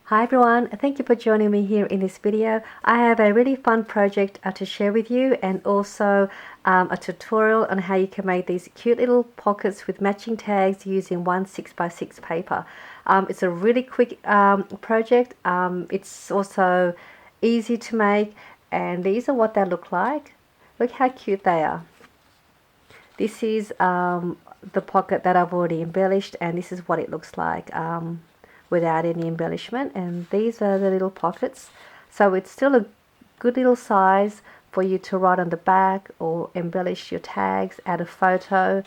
Hi everyone, thank you for joining me here in this video. I have a really fun project to share with you, and also a tutorial on how you can make these cute little pockets with matching tags using one 6x6 paper. It's a really quick project. It's also easy to make, and these are what they look like. Look how cute they are. This is the pocket that I've already embellished, and this is what it looks like without any embellishment. And these are the little pockets, so it's still a good little size for you to write on the back or embellish your tags, add a photo.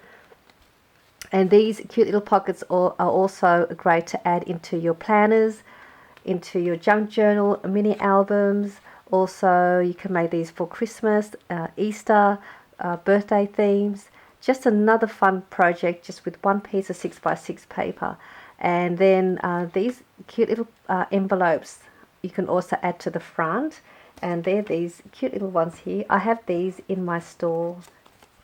And these cute little pockets are also great to add into your planners, into your junk journal, mini albums. Also, you can make these for Christmas, Easter, birthday themes. Just another fun project, just with one piece of 6x6 paper. And then these cute little envelopes you can also add to the front, and they're these cute little ones here. I have these in my store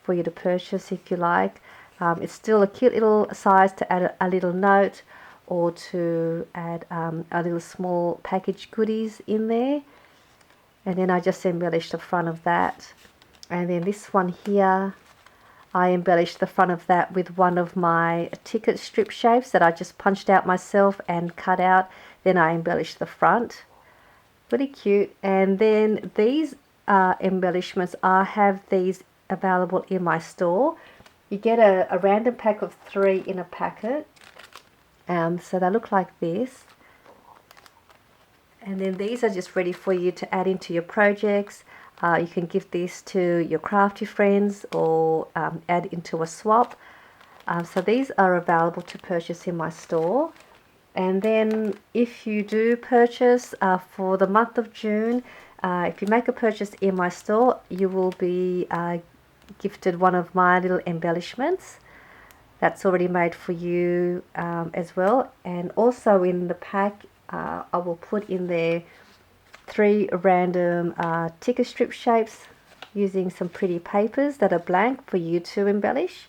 for you to purchase if you like. It's still a cute little size to add a little note, or to add a little small package goodies in there. And then I just embellished the front of that. And then this one here, I embellished the front of that with one of my ticket strip shapes that I just punched out myself and cut out. Then I embellished the front. Pretty cute. And then these embellishments, I have these available in my store. You get a random pack of 3 in a packet. So they look like this. And then these are just ready for you to add into your projects. You can give this to your crafty friends, or add into a swap. So these are available to purchase in my store. And then if you do purchase for the month of June, if you make a purchase in my store, you will be gifted one of my little embellishments that's already made for you as well. And also in the pack, I will put in there 3 random ticker strip shapes using some pretty papers that are blank for you to embellish,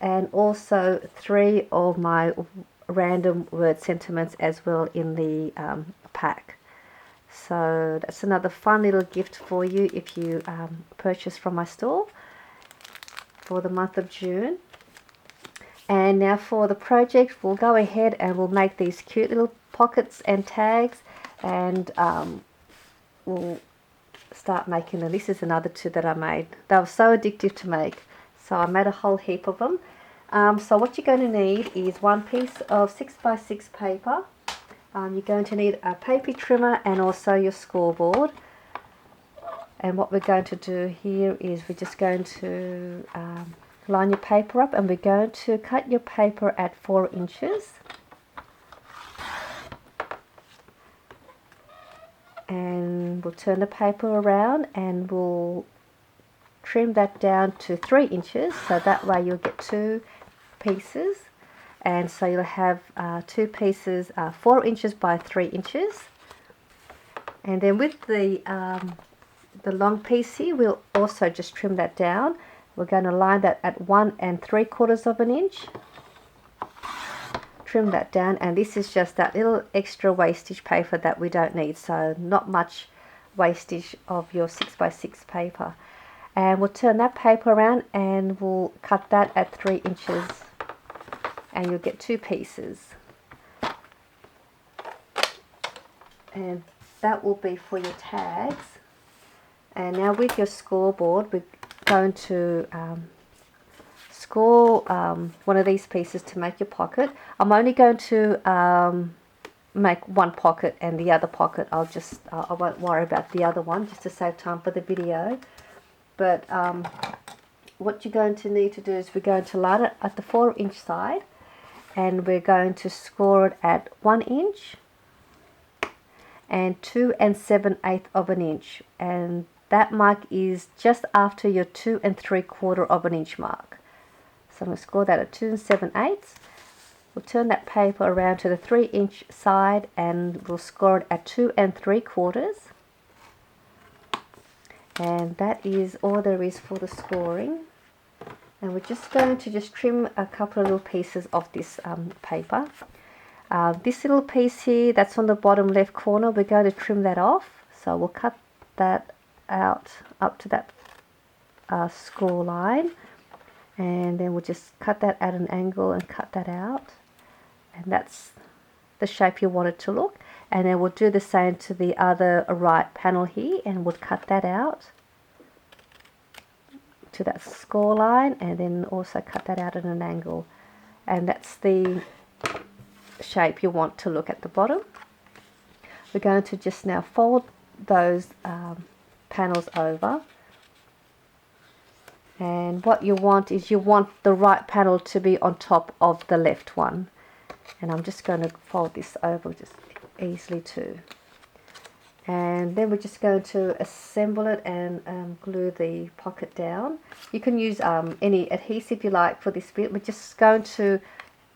and also 3 of my random word sentiments as well in the pack. So that's another fun little gift for you if you purchase from my store for the month of June. And now for the project, we'll go ahead and we'll make these cute little pockets and tags, and we'll start making them. This is another 2 that I made. They were so addictive to make, so I made a whole heap of them. So what you're going to need is one piece of 6x6 paper. You're going to need a paper trimmer and also your scoreboard. And what we're going to do here is we're just going to line your paper up, and we're going to cut your paper at 4 inches. And we'll turn the paper around and we'll trim that down to 3 inches, so that way you'll get 2 pieces. And so you'll have 2 pieces 4 inches by 3 inches. And then with the long piece here, we'll also just trim that down. We're going to line that at 1 3/4 of an inch. Trim that down, and this is just that little extra wastage paper that we don't need, so not much wastage of your 6x6 paper. And we'll turn that paper around and we'll cut that at 3 inches, and you'll get 2 pieces. And that will be for your tags. And now with your scoreboard, we're going to score one of these pieces to make your pocket. I'm only going to make one pocket, and the other pocket I won't worry about the other one, just to save time for the video. But what you're going to need to do is we're going to line it at the 4 inch side, and we're going to score it at 1 inch and 2 7/8 of an inch, and that mark is just after your 2 3/4 of an inch mark. So I'm going to score that at 2 7/8. We'll turn that paper around to the 3 inch side, and we'll score it at 2 3/4. And that is all there is for the scoring. And we're just going to trim a couple of little pieces of this paper. This little piece here that's on the bottom left corner, we're going to trim that off. So we'll cut that out up to that score line, and then we'll just cut that at an angle and cut that out, and that's the shape you want it to look. And then we'll do the same to the other right panel here, and we'll cut that out to that score line, and then also cut that out at an angle, and that's the shape you want to look at the bottom. We're going to just now fold those panels over, and what you want is you want the right panel to be on top of the left one, and I'm just going to fold this over just easily too, and then we're just going to assemble it and glue the pocket down. You can use any adhesive you like for this bit. We're just going to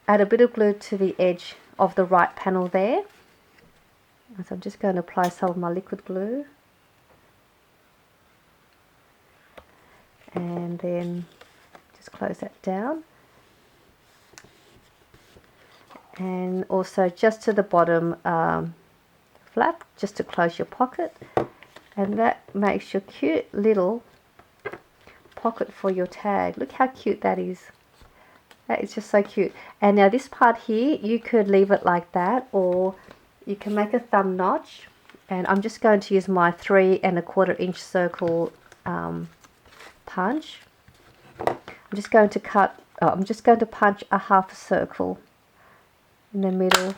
add a bit of glue to the edge of the right panel there. So I'm just going to apply some of my liquid glue, and then just close that down, and also just to the bottom flap, just to close your pocket, and that makes your cute little pocket for your tag. Look how cute that is. That is just so cute. And now this part here, you could leave it like that, or you can make a thumb notch, and I'm just going to use my 3 1/4 inch circle punch. I'm just going to punch a half a circle in the middle,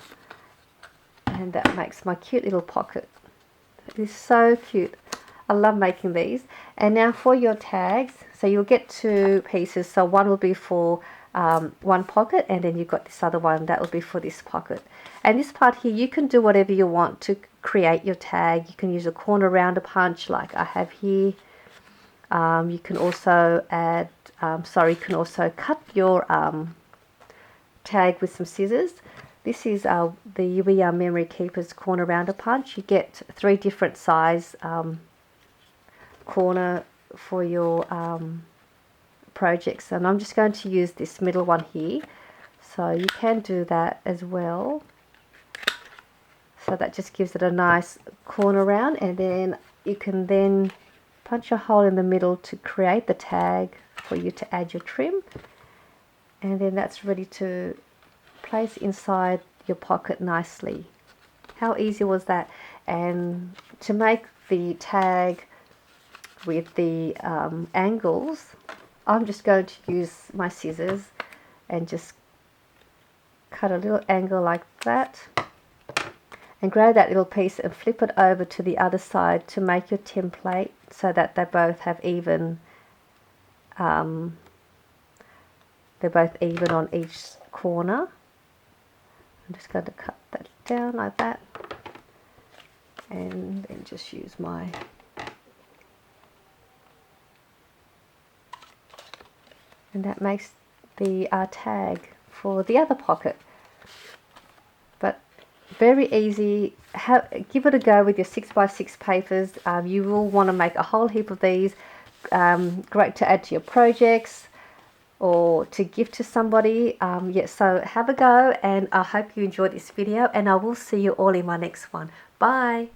and that makes my cute little pocket. It is so cute. I love making these. And now for your tags, so you'll get 2 pieces. So one will be for one pocket, and then you've got this other one that will be for this pocket. And this part here, you can do whatever you want to create your tag. You can use a corner rounder punch like I have here. You can also add, you can also cut your tag with some scissors. This is the We Are Memory Keepers corner rounder punch. You get 3 different size corner for your projects, and I'm just going to use this middle one here, so you can do that as well. So that just gives it a nice corner round, and then you can then punch a hole in the middle to create the tag for you to add your trim, and then that's ready to place inside your pocket nicely. How easy was that? And to make the tag with the angles, I'm just going to use my scissors and just cut a little angle like that, and grab that little piece and flip it over to the other side to make your template so that they both have even, they're both even on each corner. I'm just going to cut that down like that, and then just use my and that makes the tag for the other pocket. But very easy. Give it a go with your 6x6 papers. You will want to make a whole heap of these. Great to add to your projects or to gift to somebody. So have a go, and I hope you enjoyed this video, and I will see you all in my next one. Bye.